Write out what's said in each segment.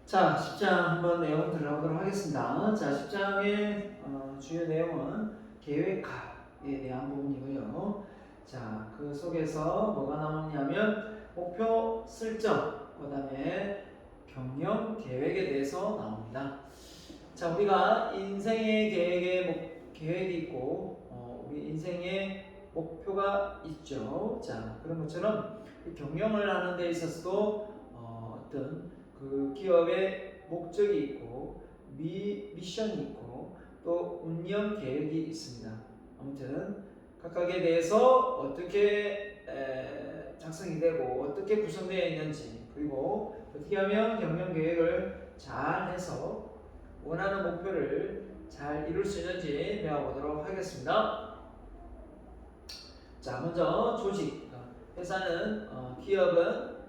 자, 10장 한번 내용 들어보도록 하겠습니다. 자, 10장의 주요 내용은 계획화에 대한 부분이고요. 자, 그 속에서 뭐가 나오냐면 목표 설정, 그 다음에 경영 계획에 대해서 나옵니다. 자, 우리가 인생의 계획이 있고 우리 인생의 목표가 있죠. 자, 그런 것처럼 경영을 하는 데 있어서도 어떤 그 기업의 목적이 있고 미션이 있고 또 운영 계획이 있습니다. 아무튼 각각에 대해서 어떻게 작성이 되고 어떻게 구성되어 있는지, 그리고 어떻게 하면 경영 계획을 잘 해서 원하는 목표를 잘 이룰 수 있는지 배워보도록 하겠습니다. 자, 먼저 조직. 회사는 기업은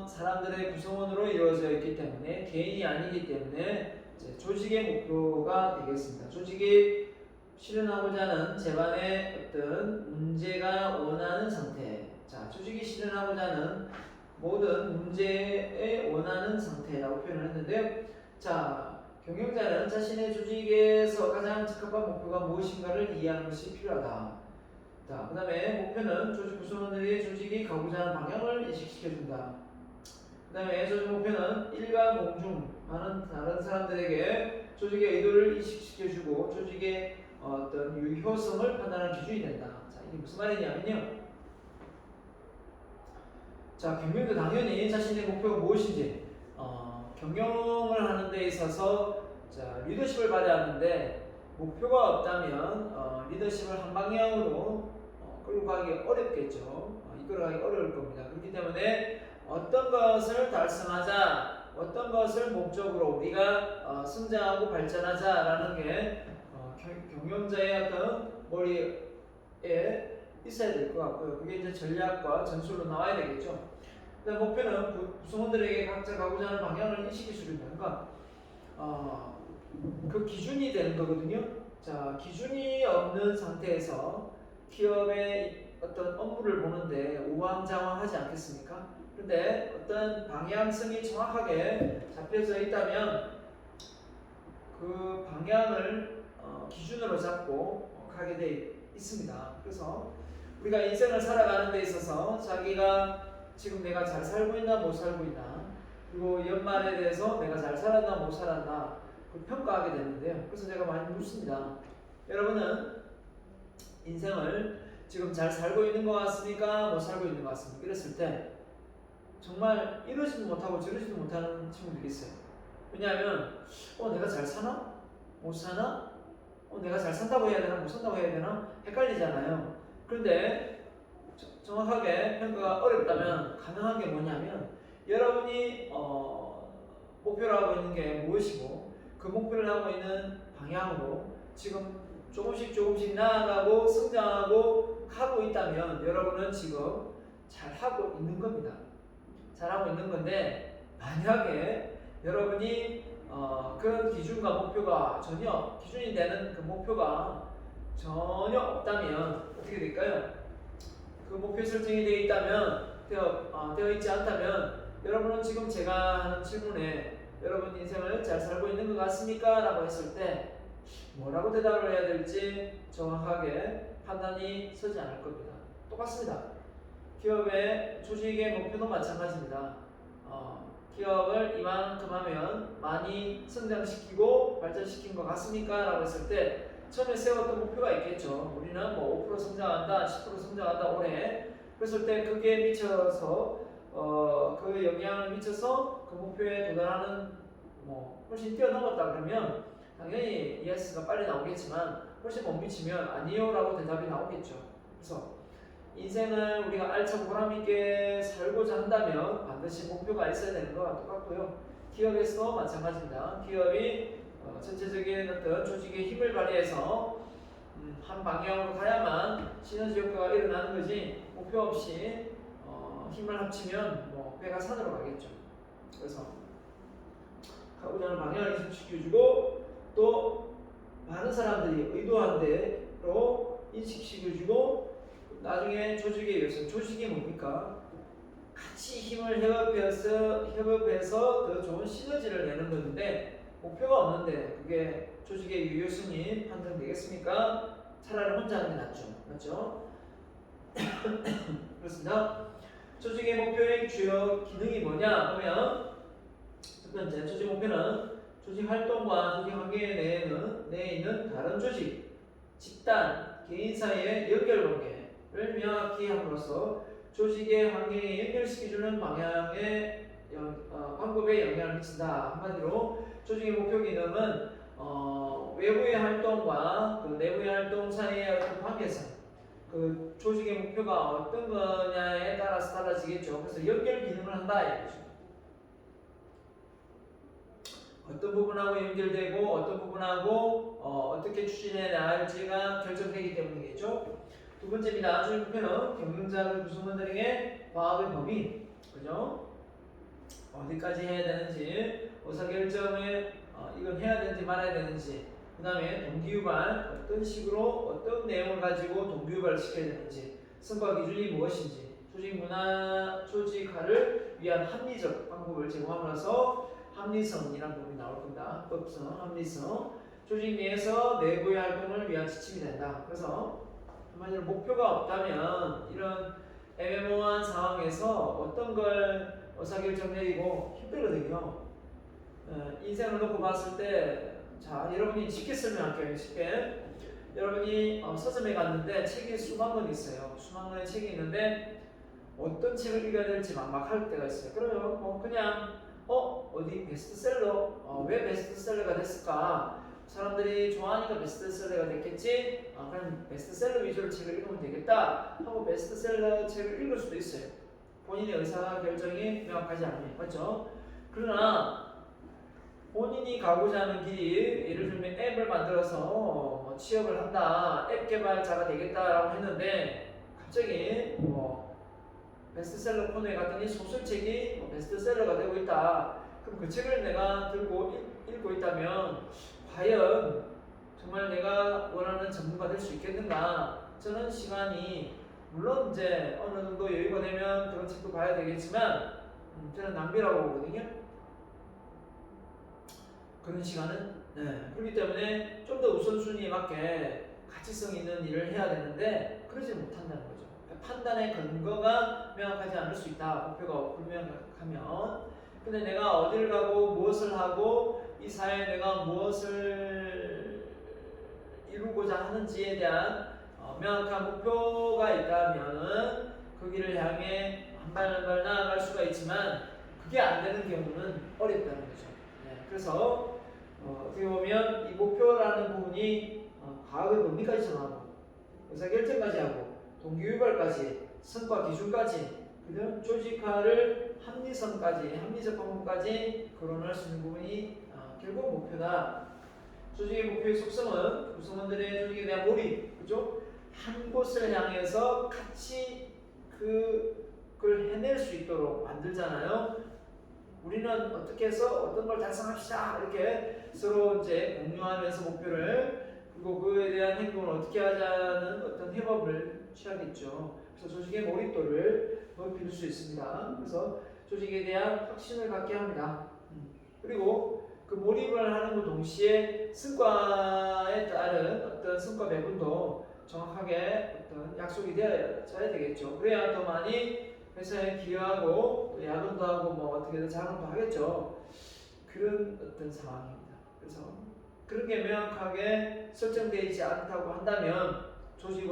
사람들의 구성원으로 이루어져 있기 때문에 개인이 아니기 때문에 이제 조직의 목표가 되겠습니다. 조직이 실현하고자 하는 집안의 어떤 문제가 원하는 상태. 자, 조직이 실현하고자 하는 모든 문제에 원하는 상태라고 표현을 했는데요. 자, 경영자는 자신의 조직에서 가장 적합한 목표가 무엇인가를 이해하는 것이 필요하다. 자, 그 다음에 목표는 조직 구성원들의 조직이 가고자 하는 방향을 인식시켜준다. 그 다음에 조직 목표는 일과 공중 많은 다른 사람들에게 조직의 의도를 인식시켜주고 조직의 어떤 유효성을 판단하는 기준이 된다. 자, 이게 무슨 말이냐면요. 자, 경영도 당연히 자신의 목표가 무엇인지 경영을 하는 데 있어서 자, 리더십을 받아야 하는데 목표가 없다면 리더십을 한 방향으로 끌고 가기 어렵겠죠. 이끌어가기 어려울 겁니다. 그렇기 때문에 어떤 것을 달성하자, 어떤 것을 목적으로 우리가 성장하고 발전하자라는 게 경영자의 어떤 머리에 있어야 될 것 같고요. 그게 이제 전략과 전술로 나와야 되겠죠. 그다음 목표는 구성원들에게 각자 가고자 하는 방향을 인식해 주는 거니까 그 기준이 되는 거거든요. 자, 기준이 없는 상태에서 기업의 어떤 업무를 보는데 우왕좌왕하지 않겠습니까? 그런데 어떤 방향성이 정확하게 잡혀져 있다면 그 방향을 기준으로 잡고 가게 돼 있습니다. 그래서 우리가 인생을 살아가는 데 있어서 자기가 지금 내가 잘 살고 있나 못 살고 있나, 그리고 연말에 대해서 내가 잘 살았나 못 살았나 평가하게 되는데요. 그래서 제가 많이 묻습니다. 여러분은 인생을 지금 잘 살고 있는 것 같습니까? 못 살고 있는 것 같습니까? 이랬을 때 정말 이러지도 못하고 저러지도 못하는 친구들이 있어요. 왜냐하면 내가 잘 사나? 못 사나? 내가 잘 산다고 해야 되나? 못 산다고 해야 되나? 헷갈리잖아요. 그런데 정확하게 평가가 어렵다면 가능한 게 뭐냐면 여러분이 목표로 하고 있는 게 무엇이고 그 목표를 하고 있는 방향으로 지금 조금씩 나아가고 성장하고 하고 있다면 여러분은 지금 잘하고 있는 겁니다. 잘하고 있는 건데 만약에 여러분이 그런 기준과 목표가 전혀 기준이 되는 그 목표가 전혀 없다면 어떻게 될까요? 그 목표 설정이 되어 있다면 되어 있지 않다면 여러분은 지금 제가 하는 질문에 여러분 인생을 잘 살고 있는 것 같습니까? 라고 했을 때 뭐라고 대답을 해야 될지 정확하게 판단이 서지 않을 겁니다. 똑같습니다. 기업의 조직의 목표도 마찬가지입니다. 기업을 이만큼 하면 많이 성장시키고 발전시킨 것 같습니까? 라고 했을 때 처음에 세웠던 목표가 있겠죠. 우리는 뭐 5% 성장한다, 10% 성장한다 올해. 그랬을 때 그게 미쳐서 그 영향을 미쳐서 그 목표에 도달하는 훨씬 뛰어넘었다 그러면 당연히 ES가 빨리 나오겠지만 훨씬 못 미치면 아니요 라고 대답이 나오겠죠. 그래서 인생을 우리가 알차고 보람있게 살고자 한다면 반드시 목표가 있어야 되는 거와 똑같고요. 기업에서도 마찬가지입니다. 기업이 전체적인 어떤 조직의 힘을 발휘해서 한 방향으로 가야만 시너지 효과가 일어나는 거지 목표 없이 힘을 합치면 배가 산으로 가겠죠. 그래서 가고자 하는 방향을 인식시켜주고 또 많은 사람들이 의도한 대로 인식시켜주고 나중에 조직의 요소, 조직이 뭡니까? 같이 힘을 협업해서 더 좋은 시너지를 내는 건데 목표가 없는데 그게 조직의 유효성이 판단되겠습니까? 차라리 혼자 하는 게 낫죠. 맞죠? 그렇습니다. 조직의 목표의 주요 기능이 뭐냐 보면 첫 번째 조직 목표는 조직 활동과 조직 관계 내에 있는 다른 조직, 집단, 개인 사이의 연결 관계를 명확히 함으로써 조직의 환경에 연결시켜주는 방향의 방법에 영향을 미친다. 한마디로 조직의 목표 기능은 외부의 활동과 그 내부의 활동 사이의 어떤 관계성, 그 조직의 목표가 어떤 거냐에 따라서 달라지겠죠. 그래서 연결 기능을 한다 이거죠. 어떤 부분하고 연결되고 어떤 부분하고 어떻게 추진해 나갈지가 결정되기 때문이겠죠. 두 번째입니다. 조직 목표는 경영자들 구성원들에게 과학의 범위, 그죠? 어디까지 해야 되는지, 의사결정을 이건 해야 되는지 말아야 되는지, 그 다음에 동기유발, 어떤 식으로 어떤 내용을 가지고 동기유발을 시켜야 되는지, 성과 기준이 무엇인지, 조직 문화, 조직화를 위한 합리적 방법을 제공함으로써 합리성이라는 부분이 나올 겁니다. 법성, 합리성. 조직 내에서 내부의 활동을 위한 지침이 된다. 그래서 한마디로 목표가 없다면 이런 애매모호한 상황에서 어떤 걸 의사결정 내리고 힘들거든요. 인생을 놓고 봤을 때, 자, 여러분이 쉽게 설명할게요. 쉽게. 여러분이 서점에 갔는데 책이 수만 권 있어요. 수만 권의 책이 있는데 어떤 책을 읽어야 될지 막막할 때가 있어요. 그러면 그냥 어디 베스트셀러? 왜 베스트셀러가 됐을까? 사람들이 좋아하니까 베스트셀러가 됐겠지? 그럼 베스트셀러 위주로 책을 읽으면 되겠다 하고 베스트셀러 책을 읽을 수도 있어요. 본인의 의사결정이 명확하지 않으면. 맞죠? 그러나 본인이 가고자 하는 길이 예를 들면 앱을 만들어서 취업을 한다, 앱 개발자가 되겠다라고 했는데 갑자기 베스트셀러 코너에 갔더니 소설책이 베스트셀러가 되고 있다. 그럼 그 책을 내가 들고 읽고 있다면 과연 정말 내가 원하는 전문가 될 수 있겠는가? 저는 시간이 물론 이제 어느 정도 여유가 되면 그런 책도 봐야 되겠지만 저는 낭비라고 보거든요. 그런 시간은 그렇기 때문에 좀 더 우선순위에 맞게 가치성 있는 일을 해야 되는데 그러지 못한다는 거죠. 판단의 근거가 명확하지 않을 수 있다. 목표가 불명확하면. 근데 내가 어디를 가고 무엇을 하고 이 사회에 내가 무엇을 이루고자 하는지에 대한 명확한 목표가 있다면 그 길을 향해 한 발 한 발 나아갈 수가 있지만 그게 안 되는 경우는 어렵다는 거죠. 그래서 어떻게 보면 이 목표라는 부분이 과학의 범위까지 정하고 의사결정까지 하고 동기유발까지 성과 기준까지 그다음 조직화를 합리성까지 합리적 방법까지 거론할 수 있는 부분이 결국 목표다. 조직의 목표의 속성은 구성원들의 조직에 대한 몰입, 그죠? 한 곳을 향해서 같이 그걸 해낼 수 있도록 만들잖아요. 우리는 어떻게 해서 어떤 걸 달성합시다 이렇게 서로 이제 공유하면서 목표를 그리고 그에 대한 행동을 어떻게 하자는 어떤 협업을 취하겠죠. 그래서 조직의 몰입도를 높일 수 있습니다. 그래서 조직에 대한 확신을 갖게 합니다. 그리고 그 몰입을 하는 것 동시에 성과에 따른 어떤 성과 배분도 정확하게 어떤 약속이 되어야 되겠죠. 그래야 더 많이 회사에 기여하고 야근도 하고 뭐 어떻게든 자금도 하겠죠. 그런 어떤 상황입니다. 그래서 그런 게 명확하게 설정되어 있지 않다고 한다면 조직의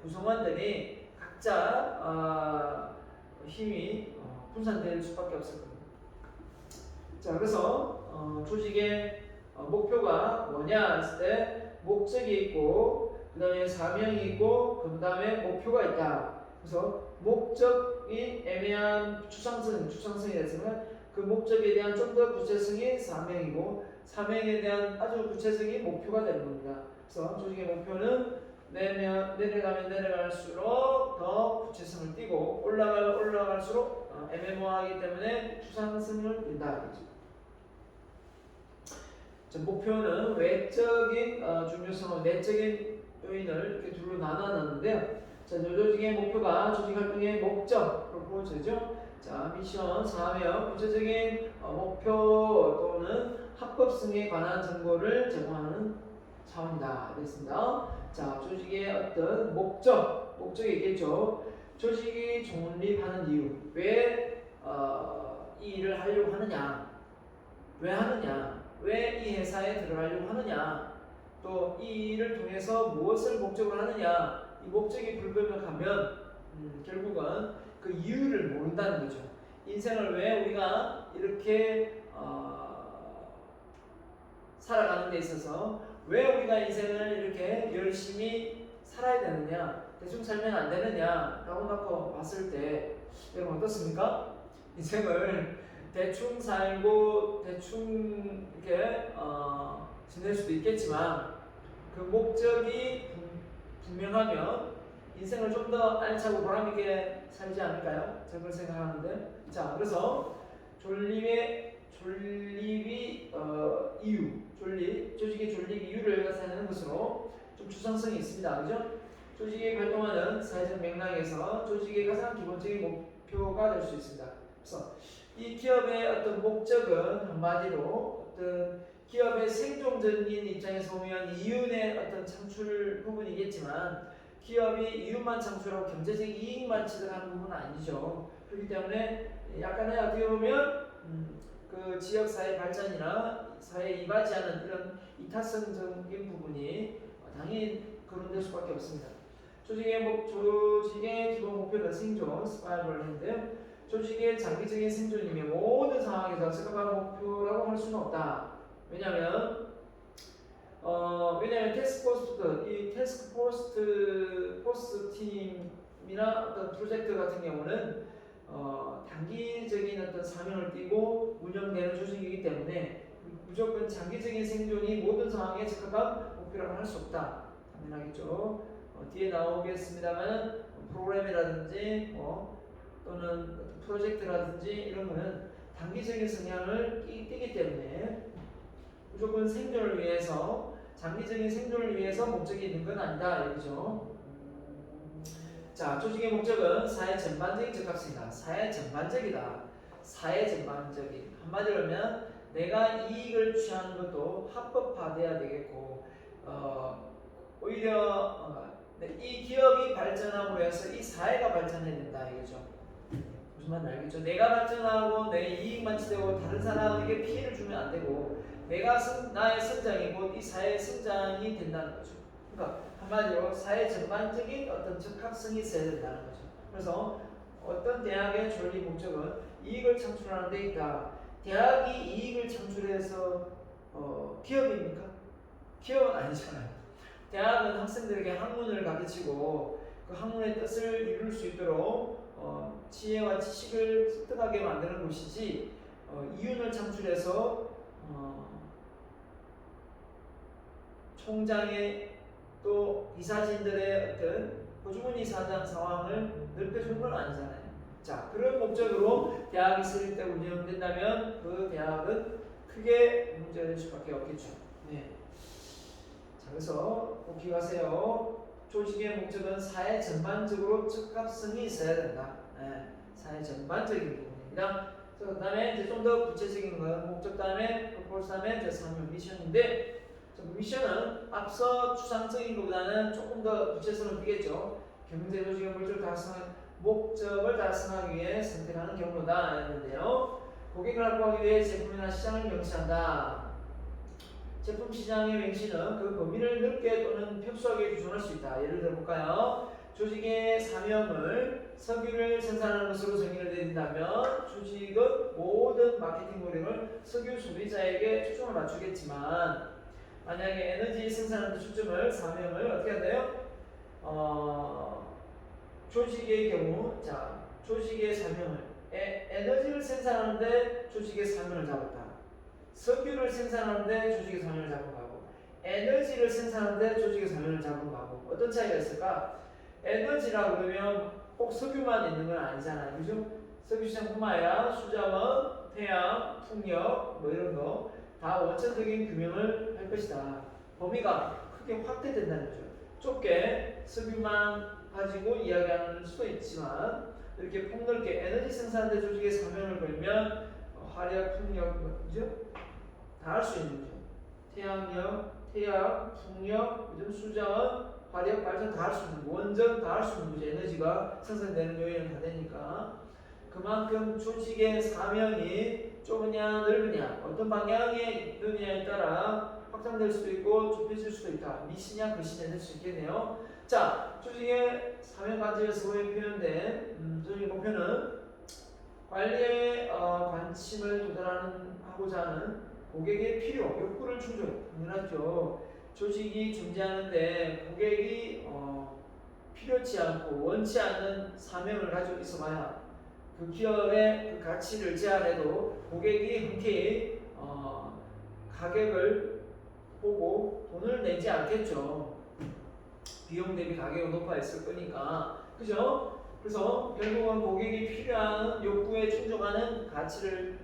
구성원들이 각자 힘이 분산될 수밖에 없을 겁니다. 자, 그래서 조직의 목표가 뭐냐 했을 때 목적이 있고 그 다음에 사명이 있고 그 다음에 목표가 있다. 그래서 목적이 애매한 추상성이 됐으면 그 목적에 대한 좀 더 구체성이 사명이고 사명에 대한 아주 구체성이 목표가 되는 겁니다. 그래서 조직의 목표는 내려가면 내려갈수록 더 구체성을 띠고 올라갈수록 애매모호하기 때문에 추상성을 띈다. 목표는 외적인 중요성과 내적인 요인을 이렇게 둘로 나눠놨는데요. 자, 조직의 목표가 조직 활동의 목적, 프로포즈죠. 자, 미션, 사명, 구체적인 목표 또는 합법성에 관한 정보를 제공하는 차원이다. 됐습니다. 자, 조직의 어떤 목적이 있겠죠. 조직이 존립하는 이유, 왜 이 일을 하려고 하느냐, 왜 하느냐, 왜 이 회사에 들어가려고 하느냐, 또 이 일을 통해서 무엇을 목적으로 하느냐, 이 목적이 불분명하면 결국은 그 이유를 모른다는 거죠. 인생을 왜 우리가 이렇게 살아가는 데 있어서 왜 우리가 인생을 이렇게 열심히 살아야 되느냐, 대충 살면 안 되느냐라고 놓고 봤을 때 여러분 어떻습니까? 인생을 대충 살고 대충 이렇게 지낼 수도 있겠지만 그 목적이 분명하면 인생을 좀 더 알차고 보람있게 살지 않을까요? 저는 그렇게 생각하는데, 자, 그래서 조직의 존립 이유를 나타내는 것으로 좀 추상성이 있습니다. 그죠? 조직이 활동하는 사회적 맥락에서 조직의 가장 기본적인 목표가 될 수 있습니다. 그래서 이 기업의 어떤 목적은 한마디로 어떤 기업의 생존적인 입장에서 보면 이윤의 어떤 창출 부분이겠지만 기업이 이윤만 창출하고 경제적 이익만 취득하는 부분은 아니죠. 그렇기 때문에 약간의 어떻게 보면 그 지역 사회 발전이나 사회에 이바지하는 이런 이타성적인 부분이 당연히 거론될 수밖에 없습니다. 조직의 기본 목표는 생존, 스파이벌을 했는데요. 조직의 장기적인 생존이면 모든 상황에서 적합한 목표라고 할 수는 없다. 왜냐하면 태스크포스 팀이나 어떤 프로젝트 같은 경우는 단기적인 어떤 사명을 띠고 운영되는 조직이기 때문에 무조건 장기적인 생존이 모든 상황에 적합한 목표라고 할 수 없다. 당연하겠죠. 뒤에 나오겠습니다만 프로그램이라든지 또는 프로젝트라든지 이런 거는 단기적인 성향을 띠기 때문에 무조건 생존을 위해서 장기적인 생존을 위해서 목적이 있는 건 아니다 이거죠. 자, 조직의 목적은 사회 전반적인 적합성이다. 사회 전반적이다. 사회 전반적인 한마디로 하면 내가 이익을 취하는 것도 합법화돼야 되겠고 오히려 이 기업이 발전함으로 해서 이 사회가 발전해야 된다 이거죠. 무슨 말인지 알겠죠? 내가 발전하고 내 이익만 취되고 다른 사람에게 피해를 주면 안 되고 내가 나의 성장이 곧 이 사회의 성장이 된다는 거죠. 그러니까 한마디로 사회 전반적인 어떤 적합성이 있어야 된다는 거죠. 그래서 어떤 대학의 존립 목적은 이익을 창출하는 데 있다. 대학이 이익을 창출해서 기업입니까? 기업은 아니잖아요. 대학은 학생들에게 학문을 가르치고 그 학문의 뜻을 이룰 수 있도록 지혜와 지식을 습득하게 만드는 곳이지 이윤을 창출해서 총장의 또 이사진들의 어떤 호주머니 사장 상황을 넓혀주는 건 아니잖아요. 자, 그런 목적으로 대학이 설립 때 운영된다면 그 대학은 크게 문제가 될 수밖에 없겠죠. 네. 자, 그래서 꼭 기억하세요. 조직의 목적은 사회 전반적으로 적합성이 있어야 된다. 네. 사회 전반적인 부분입니다. 그 다음에 이제 좀 더 구체적인 건 목적 다음에 프로포즈 다음에 이제 사명 미션인데 미션은 앞서 추상적인 것보다는 조금 더 구체성을 띠겠죠. 경제 조직의 목적을 달성하기 위해 선택하는 경로다 했는데요. 고객을 확보하기 위해 제품이나 시장을 명시한다. 제품 시장의 명시는 그 범위를 넓게 또는 협소하게 규정할 수 있다. 예를 들어 볼까요? 조직의 사명을 석유를 생산하는 것으로 정의를 내린다면 조직은 모든 마케팅 노력을 석유 소비자에게 초점을 맞추겠지만 만약에 에너지 생산하는 초점을 사명을 어떻게 한대요? 조직의 경우 조직의 사명을 에너지를 생산하는데 조직의 사명을 잡았다. 석유를 생산하는데 조직의 사명을 잡은 거하고 에너지를 생산하는데 조직의 사명을 잡은 거하고 어떤 차이가 있을까? 에너지라고 그러면 꼭 석유만 있는 건 아니잖아요. 그죠? 석유 시장뿐만 아니라 수자원, 태양, 풍력 뭐 이런 거 다 원천적인 규명을 할 것이다. 범위가 크게 확대된다는 거죠. 좁게 설비만 가지고 이야기하는 수도 있지만 이렇게 폭넓게 에너지 생산대 조직의 사명을 걸면 화력, 풍력, 그죠? 다 할 수 있는 거죠. 태양력, 태양, 풍력, 요즘 수자원, 화력, 발전 다 할 수 있는 거, 원전 다 할 수 있는 거죠. 에너지가 생산되는 요인은 다 되니까. 그만큼 조직의 사명이 좁으냐 넓으냐 어떤 방향에 있느냐에 따라 확장될 수도 있고 좁혀질 수도 있다. 미시냐 거시냐 될 수 있겠네요. 자, 조직의 사명 과제에서 표현된 조직의 목표는 관리에 관심을 하고자 하는 고객의 필요, 욕구를 충족. 당연하죠. 조직이 존재하는데 고객이 필요치 않고 원치 않는 사명을 가지고 있어봐야 그 기업의 그 가치를 제한해도 고객이 흔쾌히 가격을 보고 돈을 내지 않겠죠. 비용 대비 가격이 높아 있을 거니까. 그죠? 그래서 결국은 고객이 필요한 욕구에 충족하는 가치를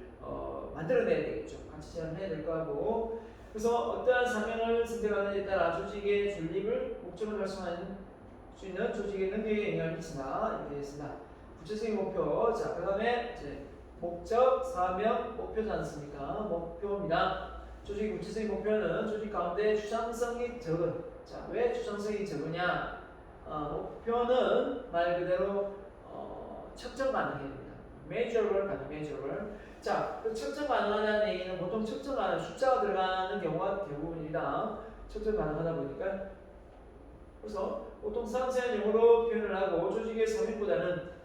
만들어내야 되겠죠. 가치 제한을 해야 될 거고. 그래서 어떠한 사명을 선택하느냐에 따라 조직의 존립을 목적을 달성하는 수 있는 조직의 능력에 영향을 미친다. 이렇게 되어 있습니다. 구체적인 목표. 자, 그 다음에 이제 목적, 사명, 목표지 않습니까? 목표입니다. 조직의 구체적인 목표는 조직 가운데 주장성이 적은. 자, 왜 주장성이 적으냐? 목표는 말 그대로 측정 가능해야 됩니다. measurable 가능, measurable. 자, 그 측정 가능하다는 얘기는 보통 측정 가능 숫자가 들어가는 경우가 대부분입니다. 측정 가능하다 보니까. 그래서 보통 상세한 용어로 표현을 하고 조직의 성격보다는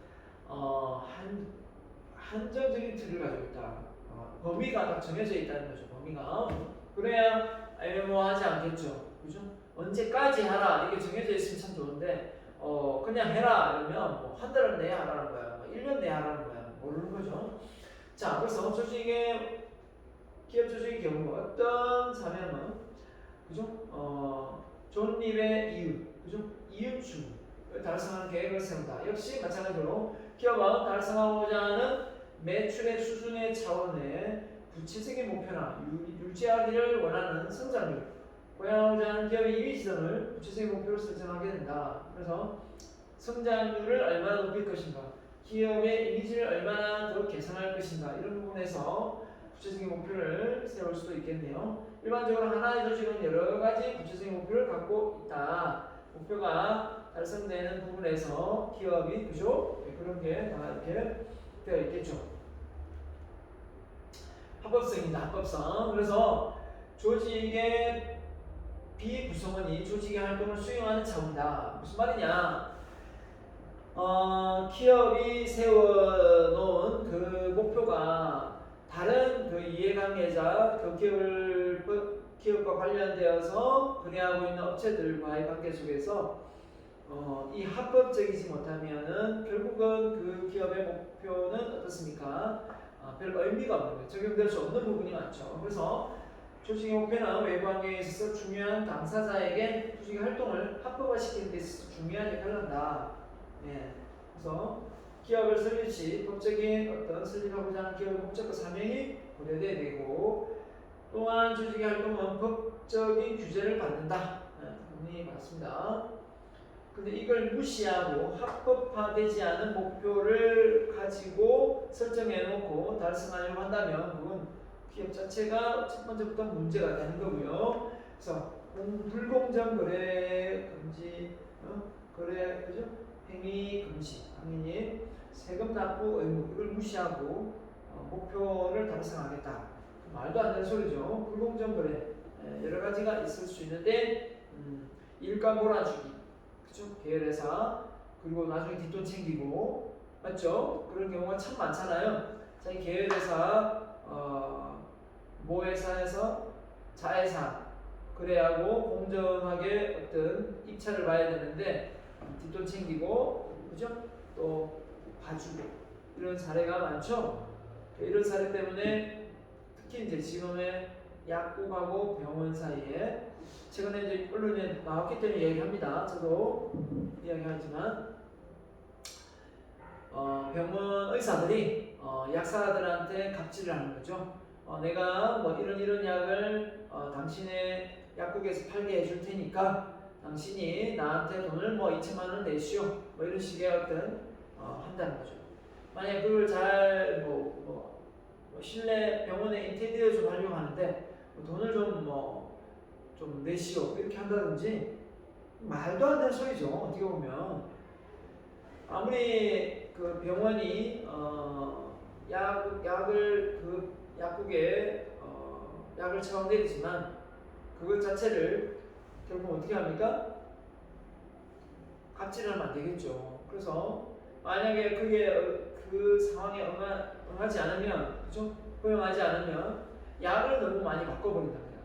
한정적인 틀을 가지고 있다. 범위가 딱 정해져 있다는 거죠. 범위가. 그래야 애매모호하지 않겠죠. 그죠? 언제까지 하라 이게 정해져 있으면 참 좋은데 그냥 해라 이러면 뭐 한 달은 내야 하라는 거야. 뭐 1년 내야 하라는 거야. 모르는 거죠. 자, 그래서 기업 조직의 경우 어떤 사명은 그죠? 존립의 이유, 그죠? 이윤충을 달성하는 계획을 세운다. 역시 마찬가지로 기업은 달성하고자 하는 매출액 수준의 차원의 구체적인 목표나 유지하기를 원하는 성장률, 고양하고자 하는 기업의 이미지성을 구체적인 목표로 설정하게 된다. 그래서 성장률을 얼마나 높일 것인가, 기업의 이미지를 얼마나 더 개선할 것인가 이런 부분에서 구체적인 목표를 세울 수도 있겠네요. 일반적으로 하나의 조직은 여러 가지 구체적인 목표를 갖고 있다. 목표가 달성되는 부분에서 기업이 그죠? 네, 그런 게 다 이렇게 되어 있겠죠. 합법성입니다. 합법성. 그래서 조직의 비구성원이 조직의 활동을 수행하는 차원이다. 무슨 말이냐? 기업이 세워놓은 그 목표가 다른 그 이해관계자, 그 기업과 관련되어서 거래하고 있는 업체들과의 관계 속에서 이 합법적이지 못하면은 결국은 그 기업의 목표는 어떻습니까? 별 의미가 없는 거예요. 적용될 수 없는 부분이 많죠. 그래서 조직의 목표는 외부 환경에 있어서 중요한 당사자에게 조직의 활동을 합법화시키는 데 있어서 중요한 역할을 한다. 예. 그래서 기업을 설립 시 법적인 어떤 설립하고자 하는 기업의 목적과 사명이 고려돼야 되고, 또한 조직의 활동은 법적인 규제를 받는다. 당연히 맞습니다. 근데 이걸 무시하고 합법화되지 않은 목표를 가지고 설정해 놓고 달성하려고 한다면 그건 기업 자체가 첫 번째부터 문제가 되는 거고요. 그래서 불공정 거래 금지, 거래 그죠? 행위 금지, 당연히 세금 납부 의무 이걸 무시하고 목표를 달성하겠다. 말도 안 되는 소리죠. 불공정 거래 여러 가지가 있을 수 있는데 일감 몰아주기, 그죠? 계열회사 그리고 나중에 뒷돈 챙기고, 맞죠? 그런 경우가 참 많잖아요. 자기 계열회사 모회사에서 자회사 거래하고 공정하게 어떤 입찰을 봐야 되는데 뒷돈 챙기고, 그죠? 또 봐주고 이런 사례가 많죠. 이런 사례 때문에 특히 이제 지금의 약국하고 병원 사이에 최근에 이제 언론에 나왔기 때문에 얘기합니다. 저도 이야기하지만 병원 의사들이 약사들한테 갑질을 하는 거죠. 내가 뭐 이런 약을 당신의 약국에서 팔게 해줄 테니까 당신이 나한테 돈을 뭐 2천만 원 내시오 뭐 이런 식의 어떤 한다는 거죠. 만약 그걸 잘 실내 병원에 인테리어 좀 하려고 하는데 돈을 좀 내시오 이렇게 한다든지 말도 안 되는 소리죠. 어떻게 보면 아무리 그 병원이 약을 그 약국에 약을 처방드리지만 그것 자체를 결국 어떻게 합니까? 갑질을 하면 안 되겠죠. 그래서 만약에 그게 그 상황에 응하지 않으면, 그죠? 허용하지 않으면 약을 너무 많이 바꿔버린답니다.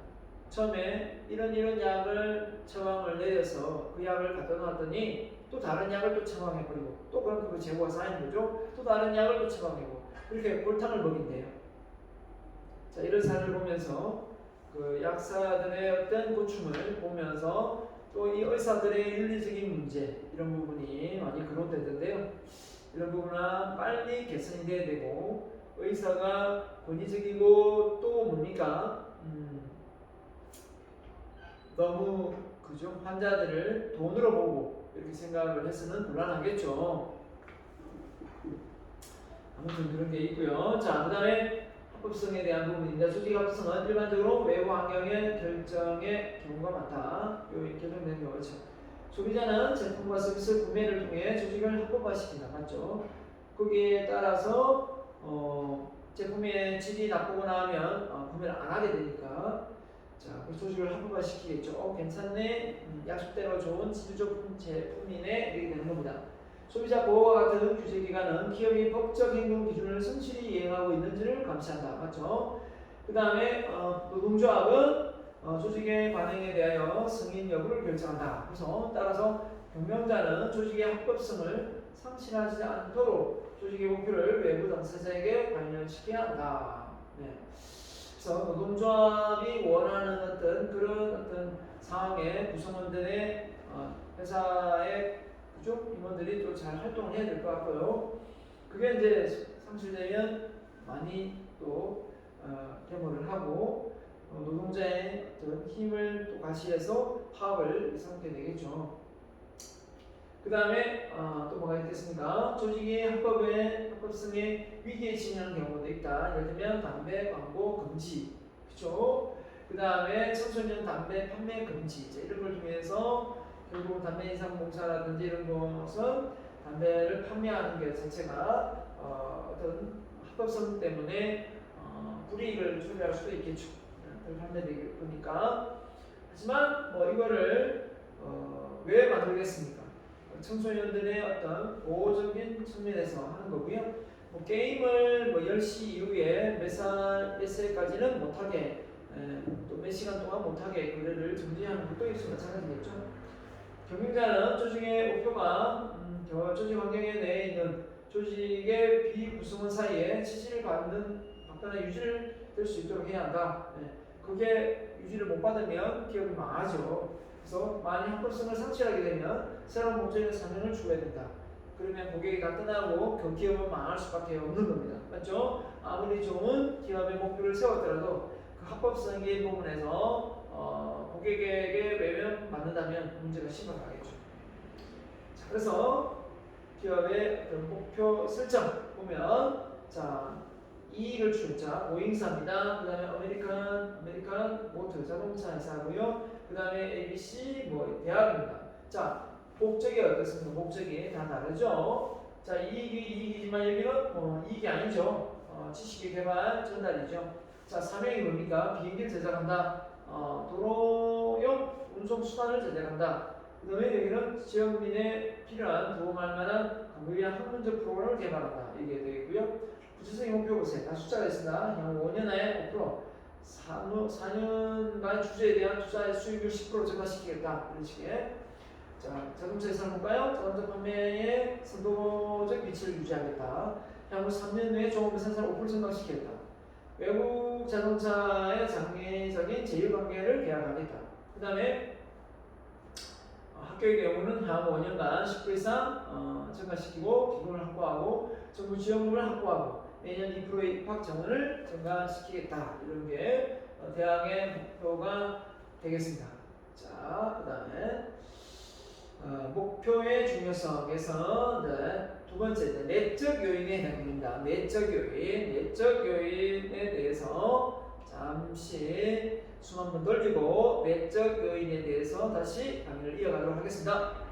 처음에 이런 약을 처방을 내려서 그 약을 갖다 놨더니 또 다른 약을 또 처방해버리고 또 그럼 그 재고가 쌓이는 거죠. 또 다른 약을 또 처방하고 이렇게 골탕을 먹인대요. 자, 이런 사례를 보면서 그 약사들의 어떤 고충을 보면서 또 이 의사들의 윤리적인 문제 이런 부분이 많이 거론되던데요. 이런 부분은 빨리 개선이 돼야 되고 의사가 권위적이고 또 뭡니까? 너무 그죠? 환자들을 돈으로 보고 이렇게 생각을 해서는 곤란하겠죠. 아무튼 그런 게 있고요. 자, 그 다음에 합법성에 대한 부분입니다. 조직 합법성은 일반적으로 외부 환경의 결정의 경우가 많다. 요 결정되는 경우가 있죠. 소비자는 제품과 서비스 구매를 통해 조직을 합법화시킨다. 맞죠? 거기에 따라서 제품의 질이 나쁘거나 하면 구매를 안 하게 되니까 자, 그 조직을 합법화시키겠죠. 괜찮네. 약속대로 좋은 질 좋은 제품이네. 이렇게 되는 겁니다. 소비자 보호와 같은 규제 기관은 기업이 법적 행동 기준을 성실히 이행하고 있는지를 감시한다. 맞죠? 그 다음에 노동조합은 조직의 반응에 대하여 승인 여부를 결정한다. 그래서 따라서 경영자는 조직의 합법성을 상실하지 않도록 조직의 목표를 외부 당사자에게 관련시켜야 한다. 네. 그래서 노동조합이 원하는 그런 상황에 구성원들의 회사의 그쪽 임원들이 또 잘 활동을 해야 될 것 같고요. 그게 이제 상실되면 많이 또 데모를 하고 노동자의 어떤 힘을 또 과시해서 파업을 삼게 되겠죠. 그 다음에 또 뭐가 있겠습니까? 조직이 합법성에 위기에 직면하는 경우도 있다. 예를 들면 담배 광고 금지, 그렇죠? 그 다음에 청소년 담배 판매 금지 이런 걸 통해서 결국 담배 인상 공사라든지 이런 것은 담배를 판매하는 게 자체가 어떤 합법성 때문에 불이익을 초래할 수도 있겠죠. 판매되기 보니까. 하지만 이거를 왜 만들겠습니까? 청소년들의 어떤 보호적인 측면에서 하는 거고요. 게임을 10시 이후에 몇 살까지는 못하게 또 몇 시간 동안 못하게 그래를 정지하는 것도 있으면 마찬가지겠죠. 경영자는 조직의 목표가 조직 환경에 내에 있는 조직의 비구성원 사이에 지지를 받거나 유지를 될 수 있도록 해야 한다. 그게 유지를 못 받으면 기업이 망하죠. 그래서 만약 합법성을 상실하게 되면 새로운 목적인 사명을 주어야 된다. 그러면 고객이 다 떠나고 그 기업은 망할 수밖에 없는 겁니다. 맞죠? 아무리 좋은 기업의 목표를 세웠더라도 그 합법성의 부분에서 고객에게 외면 받는다면 문제가 심각하겠죠. 자, 그래서 기업의 목표 설정 보면 이익을 추구자 오잉사입니다. 그 다음에 아메리칸 모터 자동차 회사고요. 그 다음에 ABC 대학입니다. 자, 목적이 어떻습니까? 목적이 다 다르죠. 자, 이익이지만 여기는 이익이 아니죠. 지식의 개발 전달이죠. 자, 사명이 뭡니까? 비행기를 제작한다. 도로용 운송 수단을 제작한다. 그 다음에 여기는 지역민에 필요한 도움할 만한 강구위한 학문적 프로그램을 개발한다. 이게 되겠고요. 구체적인 목표 보세요. 다 숫자가 있습니다. 향후 5년 안에 5%, 4년간 주주에 대한 투자의 수익을 10% 증가시키겠다. 이런 식의. 자, 자동차 회사를 볼까요? 자동차 판매의 선도적 위치를 유지하겠다. 향후 3년 내에 종합 생산을 5% 증가시키겠다. 외국 자동차의 장기적인 제휴관계를 계약하겠다. 그 다음에 학교의 경우는 향후 5년간 10% 이상 증가시키고 기금을 확보하고 정부 지원금을 확보하고 매년 2%의 입학 정원을 증가시키겠다. 이런 게 대학의 목표가 되겠습니다. 자, 그 다음에 목표의 중요성에서 두 번째 내적 요인에 해당됩니다. 내적 요인에 대해서 잠시 숨 한번 돌리고 내적 요인에 대해서 다시 강의를 이어가도록 하겠습니다.